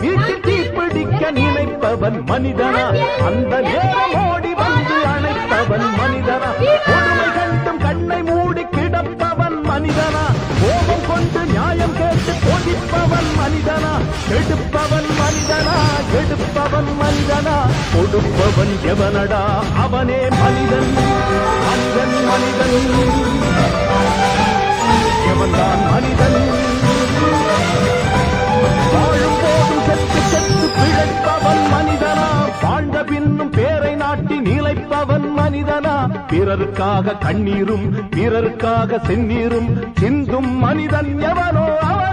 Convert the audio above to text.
வீட்டு தீப்பிடிக்க நினைப்பவன் மனிதனா அந்த நேரம் ஓடி வந்து அணைப்பவன் மனிதனா கொடுமை கண்டும் கண்ணை மூடி கிடப்பவன் மனிதனா கோபம் கொண்டு நியாயம் கேட்டு கொதிப்பவன் மனிதனா கெடுப்பவன் மனிதனா கெடுப்பவன் மனிதனா கொடுப்பவன் எவனடா அவனே மனிதன் மனிதன் மனிதன் எவன்தான் மனிதன் வாழும் போதும் செத்து செத்து பிழைப்பவன் மனிதனா வாழ்ந்த பின்னும் பேரை நாட்டி நிலைப்பவன் மனிதனா பிறருக்காக கண்ணீரும் பிறருக்காக செந்நீரும் சிந்தும் மனிதன் எவனோ அவன்